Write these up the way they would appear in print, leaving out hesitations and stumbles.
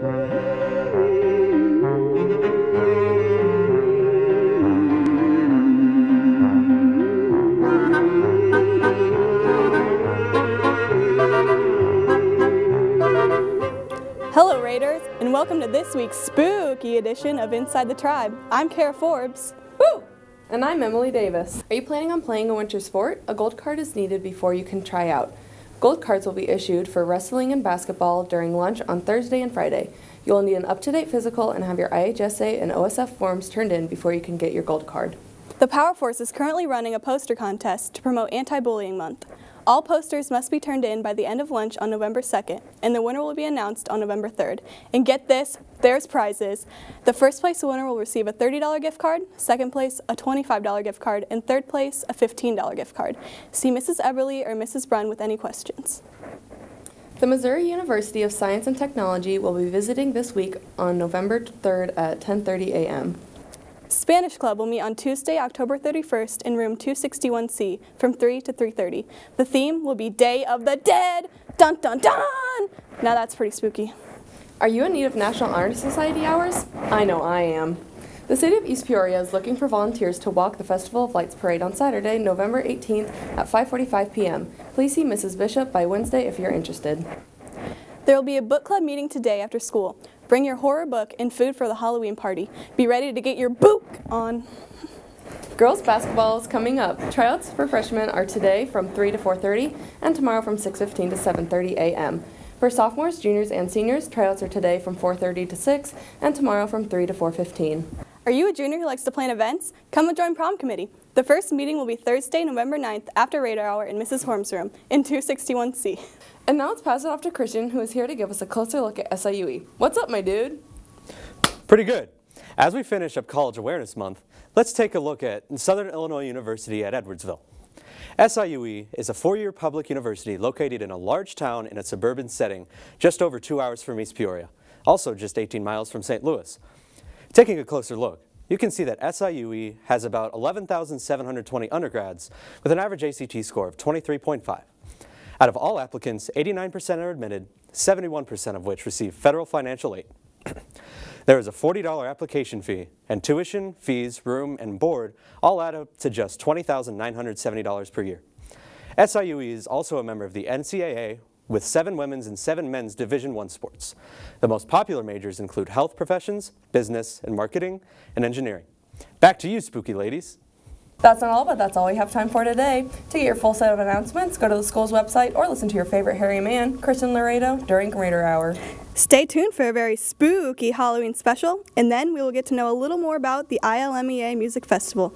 Hello Raiders, and welcome to this week's spooky edition of Inside the Tribe. I'm Kara Forbes. Woo! And I'm Emily Davis. Are you planning on playing a winter sport? A gold card is needed before you can try out. Gold cards will be issued for wrestling and basketball during lunch on Thursday and Friday. You'll need an up-to-date physical and have your IHSA and OSF forms turned in before you can get your gold card. The Power Force is currently running a poster contest to promote Anti-Bullying Month. All posters must be turned in by the end of lunch on November 2nd, and the winner will be announced on November 3rd. And get this, there's prizes. The first place winner will receive a $30 gift card, second place a $25 gift card, and third place a $15 gift card. See Mrs. Everly or Mrs. Brunn with any questions. The Missouri University of Science and Technology will be visiting this week on November 3rd at 10:30 a.m. Spanish Club will meet on Tuesday, October 31st in room 261C from 3 to 3:30. The theme will be Day of the Dead! Dun dun dun! Now that's pretty spooky. Are you in need of National Honor Society hours? I know I am. The City of East Peoria is looking for volunteers to walk the Festival of Lights Parade on Saturday, November 18th at 5:45 p.m. Please see Mrs. Bishop by Wednesday if you're interested. There will be a book club meeting today after school. Bring your horror book and food for the Halloween party. Be ready to get your book on. Girls basketball is coming up. Tryouts for freshmen are today from 3 to 4:30 and tomorrow from 6:15 to 7:30 a.m. For sophomores, juniors, and seniors, tryouts are today from 4:30 to 6 and tomorrow from 3 to 4:15. Are you a junior who likes to plan events? Come and join prom committee. The first meeting will be Thursday, November 9th after Radar Hour in Mrs. Horm's room in 261C. And now let's pass it off to Christian, who is here to give us a closer look at SIUE. What's up, my dude? Pretty good. As we finish up College Awareness Month, let's take a look at Southern Illinois University at Edwardsville. SIUE is a four-year public university located in a large town in a suburban setting just over 2 hours from East Peoria, also just 18 miles from St. Louis. Taking a closer look, you can see that SIUE has about 11,720 undergrads with an average ACT score of 23.5. Out of all applicants, 89% are admitted, 71% of which receive federal financial aid. There is a $40 application fee, and tuition, fees, room, and board all add up to just $20,970 per year. SIUE is also a member of the NCAA with 7 women's and 7 men's Division I sports. The most popular majors include health professions, business, and marketing, and engineering. Back to you, spooky ladies. That's not all, but that's all we have time for today. To get your full set of announcements, go to the school's website or listen to your favorite hairy man, Kristen Laredo, during Radar Hour. Stay tuned for a very spooky Halloween special, and then we will get to know a little more about the ILMEA Music Festival.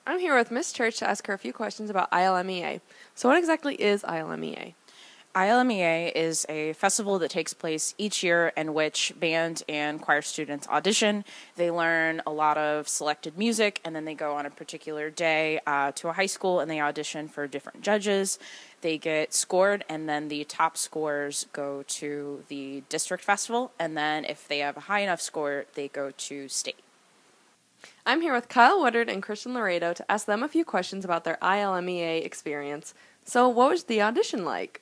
I'm here with Miss Church to ask her a few questions about ILMEA. So what exactly is ILMEA? ILMEA is a festival that takes place each year in which band and choir students audition. They learn a lot of selected music, and then they go on a particular day to a high school and they audition for different judges. They get scored, and then the top scores go to the district festival, and then if they have a high enough score, they go to state. I'm here with Kyle Woodard and Christian Laredo to ask them a few questions about their ILMEA experience. So what was the audition like?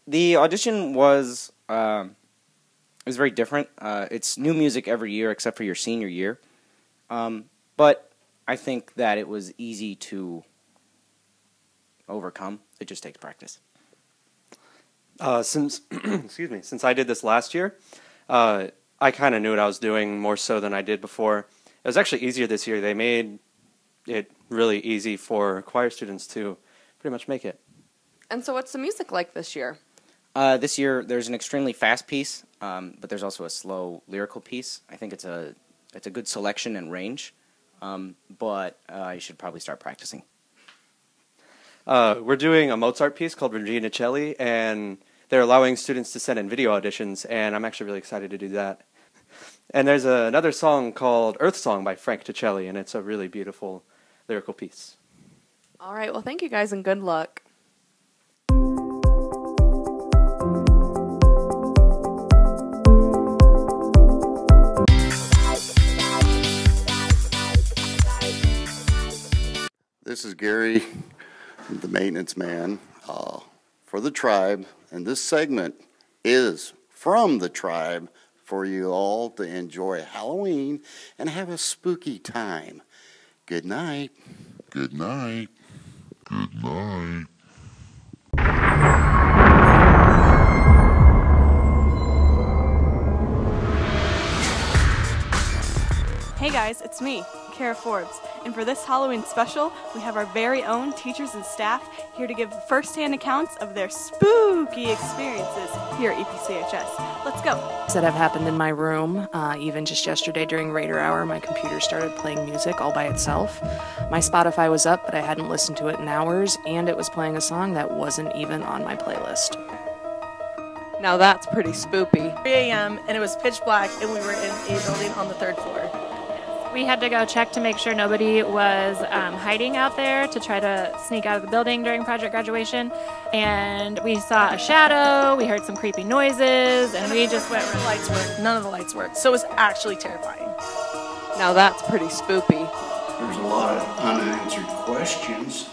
The audition was very different. It's new music every year except for your senior year. But I think that it was easy to overcome. It just takes practice. Since I did this last year, I kind of knew what I was doing more so than I did before. It was actually easier this year. They made it really easy for choir students to pretty much make it. And so what's the music like this year? This year there's an extremely fast piece, but there's also a slow lyrical piece. I think it's a good selection and range, but you should probably start practicing. We're doing a Mozart piece called Regina Celli, and they're allowing students to send in video auditions, and I'm actually really excited to do that. And there's another song called Earth Song by Frank Ticelli, and it's a really beautiful lyrical piece. All right, well, thank you guys, and good luck. This is Gary, the maintenance man for the tribe, and this segment is from the tribe for you all to enjoy Halloween and have a spooky time. Good night. Good night. Good night. Hey guys, it's me, Kara Forbes, and for this Halloween special, we have our very own teachers and staff here to give first-hand accounts of their spooky experiences here at EPCHS. Let's go. That have happened in my room. Even just yesterday during Raider Hour, my computer started playing music all by itself. My Spotify was up, but I hadn't listened to it in hours, and it was playing a song that wasn't even on my playlist. Now that's pretty spoopy. 3 a.m. and it was pitch black and we were in a building on the 3rd floor. We had to go check to make sure nobody was hiding out there to try to sneak out of the building during project graduation. And we saw a shadow, we heard some creepy noises, and we just went. The lights worked. None of the lights worked. So it was actually terrifying. Now that's pretty spoopy. There's a lot of unanswered questions,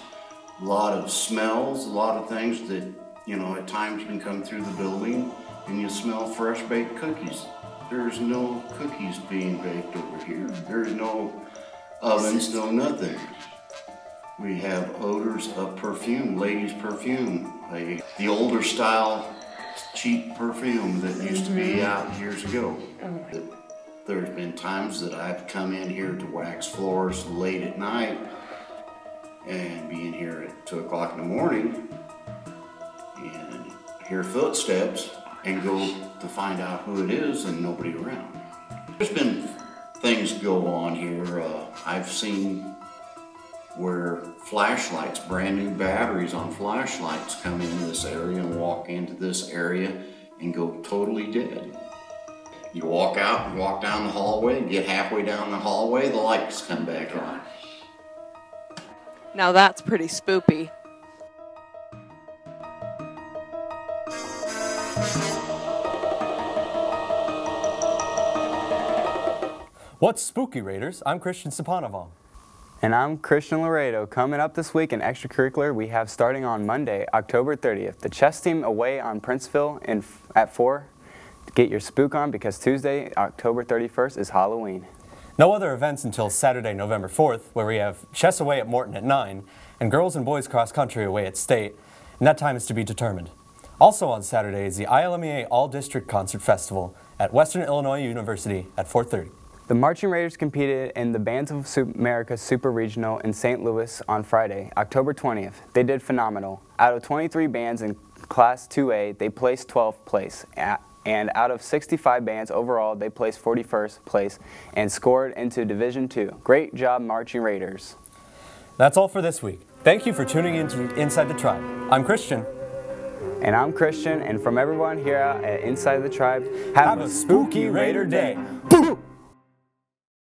a lot of smells, a lot of things that, at times can come through the building, and you smell fresh baked cookies. There's no cookies being baked over here. There's no ovens, no nothing. We have odors of perfume, ladies' perfume, the older style cheap perfume that used to be out years ago. There's been times that I've come in here to wax floors late at night and be in here at 2 o'clock in the morning and hear footsteps and go to find out who it is and nobody around. There's been things go on here. I've seen where flashlights, brand new batteries on flashlights come into this area and walk into this area and go totally dead. You walk out and walk down the hallway, get halfway down the hallway, the lights come back on. Now that's pretty spoopy. What's spooky, Raiders? I'm Christian Sapanoval. And I'm Christian Laredo. Coming up this week in extracurricular, we have starting on Monday, October 30th, the chess team away on Princeville at 4. Get your spook on because Tuesday, October 31st is Halloween. No other events until Saturday, November 4th, where we have chess away at Morton at 9 and girls and boys cross country away at State, and that time is to be determined. Also on Saturday is the ILMEA All-District Concert Festival at Western Illinois University at 4:30. The Marching Raiders competed in the Bands of America Super Regional in St. Louis on Friday, October 20th. They did phenomenal. Out of 23 bands in Class 2A, they placed 12th place. And out of 65 bands overall, they placed 41st place and scored into Division II. Great job, Marching Raiders. That's all for this week. Thank you for tuning in to Inside the Tribe. I'm Christian. And I'm Christian, and from everyone here at Inside the Tribe, have a spooky Raider day.